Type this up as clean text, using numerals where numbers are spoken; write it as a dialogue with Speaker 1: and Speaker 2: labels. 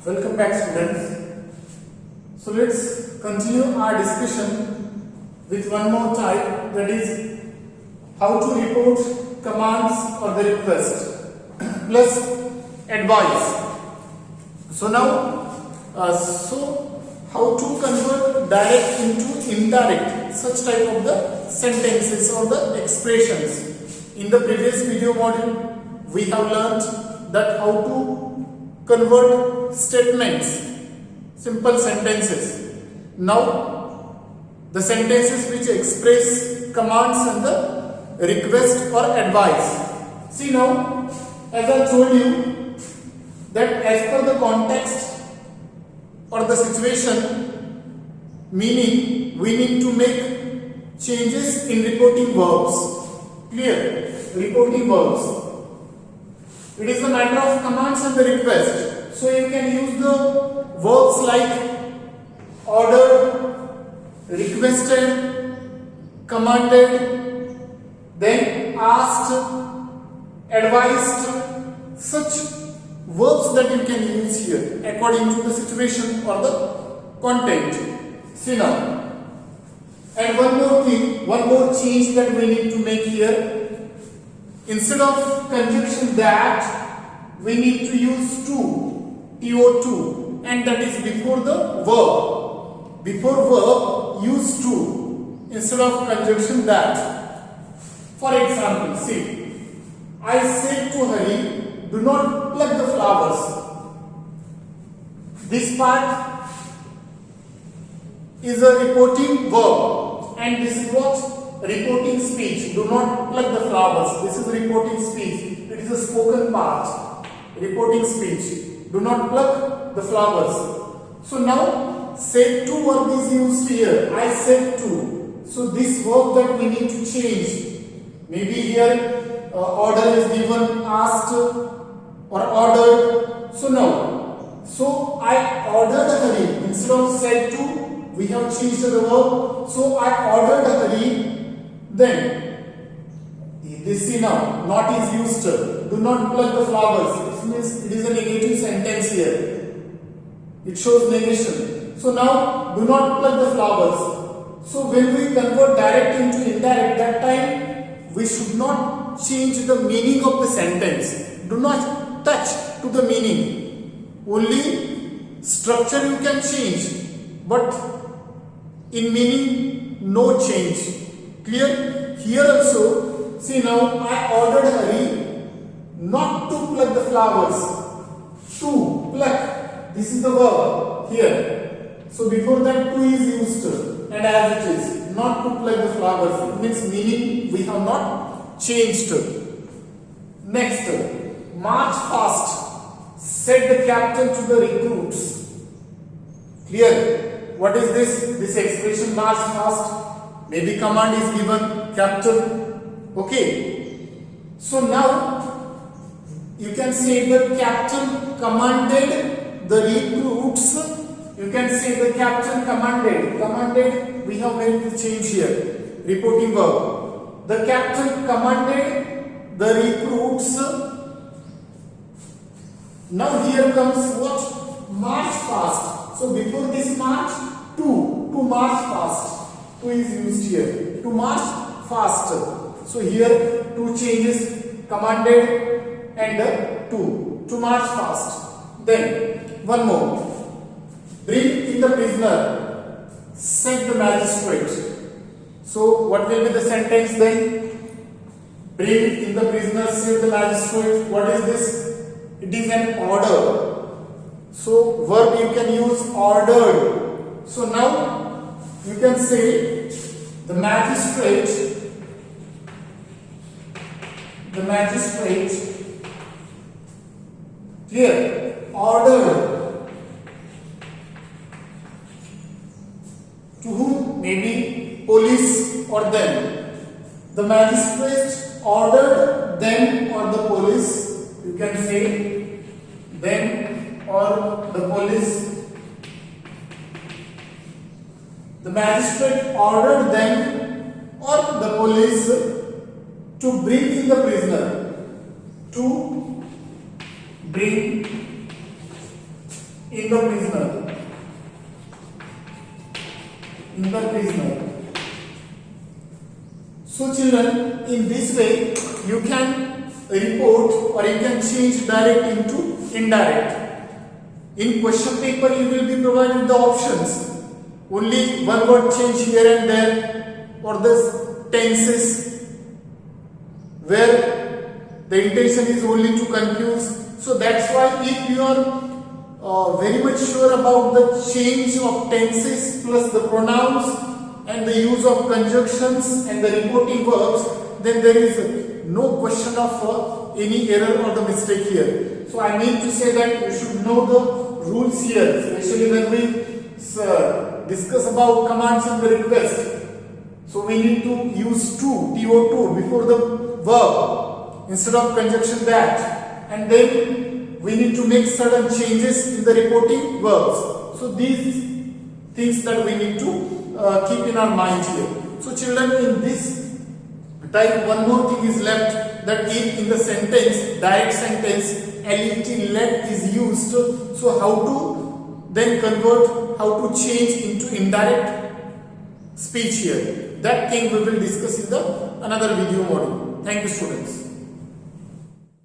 Speaker 1: Welcome back, students. So let's continue our discussion with one more type, that is how to report commands or the request plus advice. So now, how to convert direct into indirect, such type of the sentences or the expressions. In the previous video module, we have learnt that how to convert statements, simple sentences. Now, the sentences which express commands and the request or advice. See now, as I told you, that as per the context or the situation, meaning we need to make changes in reporting verbs. Clear? Reporting verbs. It is a matter of commands and the request. So you can use the verbs like ordered, requested, commanded, then asked, advised, such verbs that you can use here according to the situation or the content. See now. And one more thing, one more change that we need to make here. Instead of conjunction that, we need to use to, TO2, and that is before the verb. Before verb, use to instead of conjunction that. For example, see, I said to Hari, do not pluck the flowers. This part is a reporting verb, and this is what? Reporting speech. Do not pluck the flowers. This is reporting speech. It is a spoken part. Reporting speech. Do not pluck the flowers. So now, said to verb is used here. I said to. So this verb that we need to change. Maybe here order is given, asked or ordered. So now, so I ordered Hari. Instead of said to, we have changed the verb. So I ordered Hari. Then, this see now, not is used. Do not pluck the flowers. It means it is a negative sentence here. It shows negation. So now, do not pluck the flowers. So when we convert direct into indirect, that time we should not change the meaning of the sentence. Do not touch to the meaning. Only structure you can change, but in meaning no change. Clear? Here also, see now, I ordered Hari not to pluck the flowers. To pluck, this is the verb here. So before that, to is used, and as it is, not to pluck the flowers. It means meaning we have not changed. Next, march fast, said the captain to the recruits. Clear? What is this? This expression march fast. Maybe command is given, captain. Okay. So now, you can say the captain commanded the recruits. You can say the captain commanded. Commanded, we have made the change here. Reporting verb. The captain commanded the recruits. Now here comes what? March fast. So before this march, to march fast. To is used here. To march fast. So here two changes, commanded and to march fast. Then one more. Bring in the prisoner, said the magistrate. So what will be the sentence then? Bring in the prisoner, said the magistrate. What is this? It is an order. So verb you can use ordered. So now you can say the magistrate here ordered to whom? Maybe police or them. The magistrate ordered them or the police. You can say them or the police. The magistrate ordered them or the police to bring in the prisoner. To bring in the prisoner. In the prisoner. So children, in this way you can report or you can change direct into indirect. In question paper you will be provided the options. Only one word change here and there, or the tenses where the intention is only to confuse. So that's why if you are very much sure about the change of tenses plus the pronouns and the use of conjunctions and the reporting verbs, then there is no question of any error or the mistake here. So I mean to say that you should know the rules here, especially when we discuss about commands and the request. So we need to use to, TO2 before the verb instead of conjunction that, and then we need to make certain changes in the reporting verbs. So these things that we need to keep in our mind here. So children, in this type one more thing is left, that if in the sentence, direct sentence, let is used, so how to then convert, how to change into indirect speech here. That thing we will discuss in the another video module. Thank you students.